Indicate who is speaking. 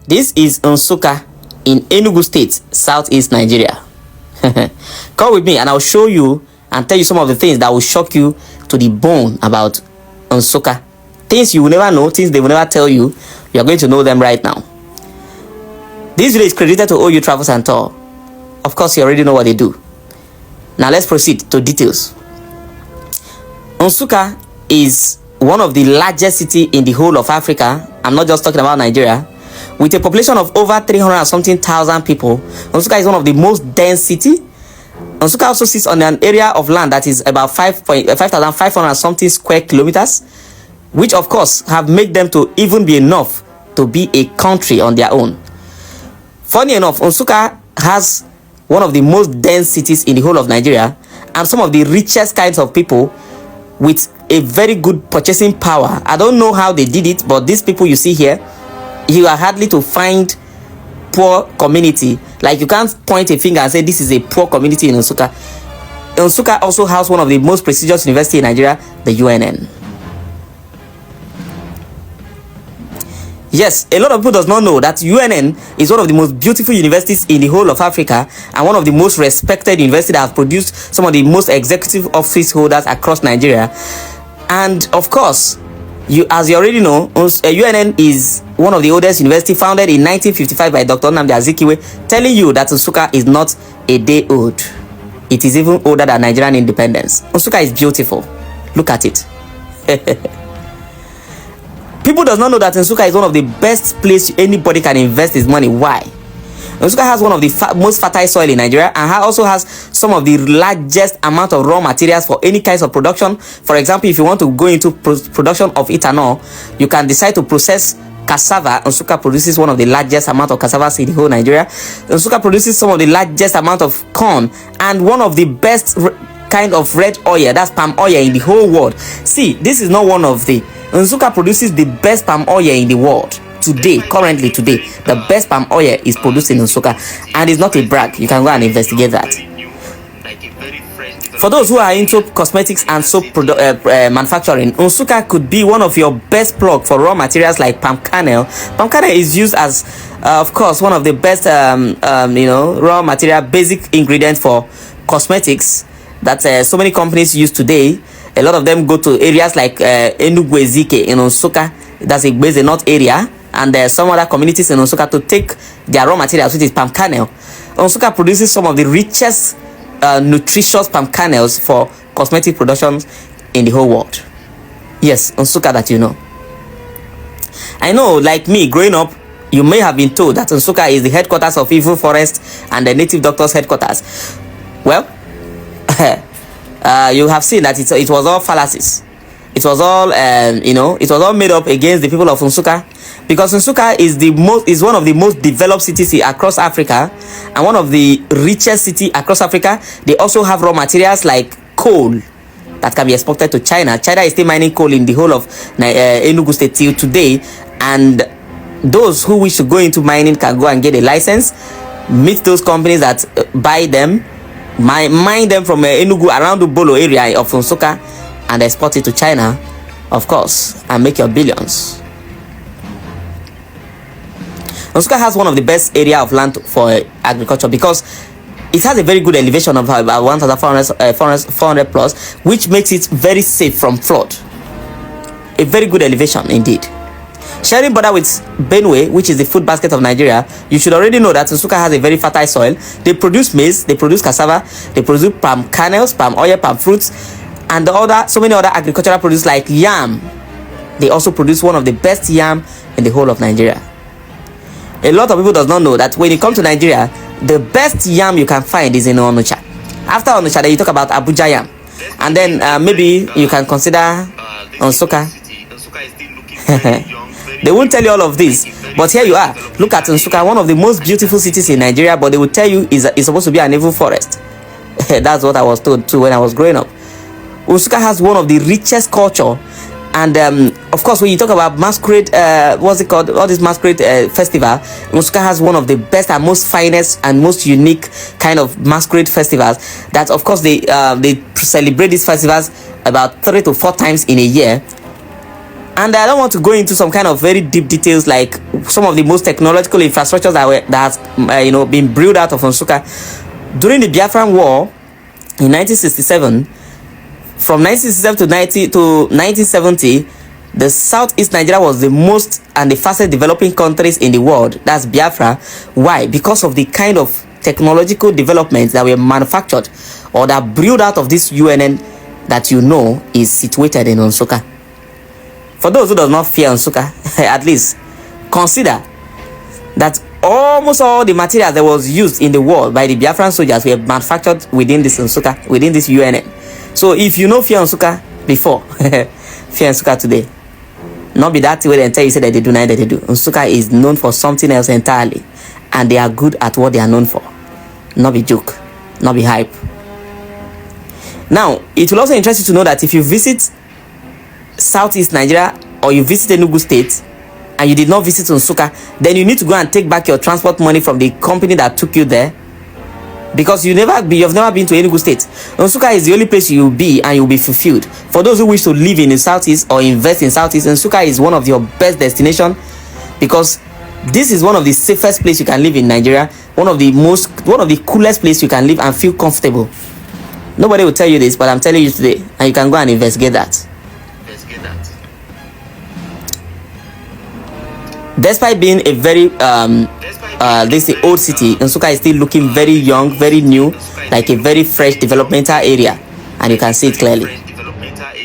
Speaker 1: This is Nsukka in Enugu State, Southeast Nigeria. Come with me and I'll show you and tell you some of the things that will shock you to the bone about Nsukka. Things you will never know, things they will never tell you. You are going to know them right now. This video is credited to OU Travels and Tour. Of course, you already know what they do. Now let's proceed to details. Nsukka is one of the largest cities in the whole of Africa. I'm not just talking about Nigeria. With a population of over 300 and something thousand people, Nsukka is one of the most dense cities. Nsukka also sits on an area of land that is about 5,500 something square kilometers, which of course have made them to even be enough to be a country on their own. Funny enough, Nsukka has one of the most dense cities in the whole of Nigeria and some of the richest kinds of people with a very good purchasing power. I don't know how they did it, but these people you see here, you are hardly to find poor community. Like you can't point a finger and say this is a poor community in Nsukka. Nsukka also has one of the most prestigious universities in Nigeria, the UNN. Yes, a lot of people does not know that UNN is one of the most beautiful universities in the whole of Africa and one of the most respected universities that have produced some of the most executive office holders across Nigeria. And of course, as you already know, UNN is one of the oldest universities, founded in 1955 by Dr. Nnamdi Azikiwe, telling you that Nsukka is not a day old. It is even older than Nigerian independence. Nsukka is beautiful. Look at it. People does not know that Nsukka is one of the best places anybody can invest his money. Why? Nsukka has one of the most fertile soil in Nigeria and also has some of the largest amount of raw materials for any kinds of production. For example, if you want to go into production of ethanol, you can decide to process cassava. Nsukka produces one of the largest amount of cassava in the whole Nigeria. Nsukka produces some of the largest amount of corn and one of the best kind of red oil, that's palm oil, in the whole world. See, this is not one of the Nsukka produces the best palm oil in the world today. Currently today, the best palm oil is produced in Nsukka, and it's not a brag. You can go and investigate that. For those who are into cosmetics and soap manufacturing, Nsukka could be one of your best plug for raw materials like palm kernel. Palm kernel is used as of course one of the best raw material, basic ingredients for cosmetics that so many companies use today. A lot of them go to areas like Enugu in Nsukka, that's a Gbeze North area, and some other communities in Nsukka to take their raw materials, which is palm kernel. Nsukka produces some of the richest nutritious palm kernels for cosmetic productions in the whole world. Yes, Nsukka that you know. I know, like me, growing up, you may have been told that Nsukka is the headquarters of Evil Forest and the native doctors' headquarters. Well, you have seen that it was all fallacies. It was all it was all made up against the people of Nsukka, because Nsukka is one of the most developed cities across Africa and one of the richest cities across Africa. They also have raw materials like coal that can be exported to China. China is still mining coal in the whole of Enugu State till today, and those who wish to go into mining can go and get a license, meet those companies that buy them, mine them from Enugu around the Bolo area of Nsukka, and export it to China, of course, and make your billions. Nsukka has one of the best area of land for agriculture because it has a very good elevation of about 1,400 plus, which makes it very safe from flood. A very good elevation indeed. Sharing border with Benue, which is the food basket of Nigeria, you should already know that Nsukka has a very fertile soil. They produce maize, they produce cassava, they produce palm kernels, palm oil, palm fruits, and so many other agricultural produce like yam. They also produce one of the best yam in the whole of Nigeria. A lot of people does not know that when you come to Nigeria, the best yam you can find is in Onitsha. After Onitsha, then you talk about Abuja yam, and then maybe you can consider Nsukka. They won't tell you all of this, but here you are. Look at Nsukka, one of the most beautiful cities in Nigeria, but they will tell you it's supposed to be an evil forest. That's what I was told too when I was growing up. Nsukka has one of the richest culture, and of course, when you talk about masquerade, what's it called? All this masquerade festival, Nsukka has one of the best and most finest and most unique kind of masquerade festivals. That of course they celebrate these festivals about 3 to 4 times in a year. And I don't want to go into some kind of very deep details like some of the most technological infrastructures that has been brewed out of Nsukka. During the Biafran War in 1967, from 1967 to 1970, the Southeast Nigeria was the most and the fastest developing countries in the world. That's Biafra. Why? Because of the kind of technological developments that were manufactured or that brewed out of this UNN that is situated in Nsukka. For those who does not fear Nsukka, at least consider that almost all the materials that was used in the war by the Biafran soldiers were manufactured within this Nsukka, within this UNN. So if you know fear Nsukka before, fear Nsukka today. Not be that way they tell you say that they do, neither they do. Nsukka is known for something else entirely, and they are good at what they are known for. Not be joke, not be hype. Now, it will also interest you to know that if you visit Southeast Nigeria or you visit Enugu State and you did not visit Nsukka, then you need to go and take back your transport money from the company that took you there, because you've never been to Enugu State. Nsukka is the only place you will be and you'll be fulfilled. For those who wish to live in the Southeast or invest in Southeast, Nsukka is one of your best destinations, because this is one of the safest places you can live in Nigeria, one of the coolest places you can live and feel comfortable. Nobody will tell you this, but I'm telling you today, and you can go and investigate that. Despite being a very old city, Nsukka is still looking very young, very new, like a very fresh developmental area, and you can see it clearly.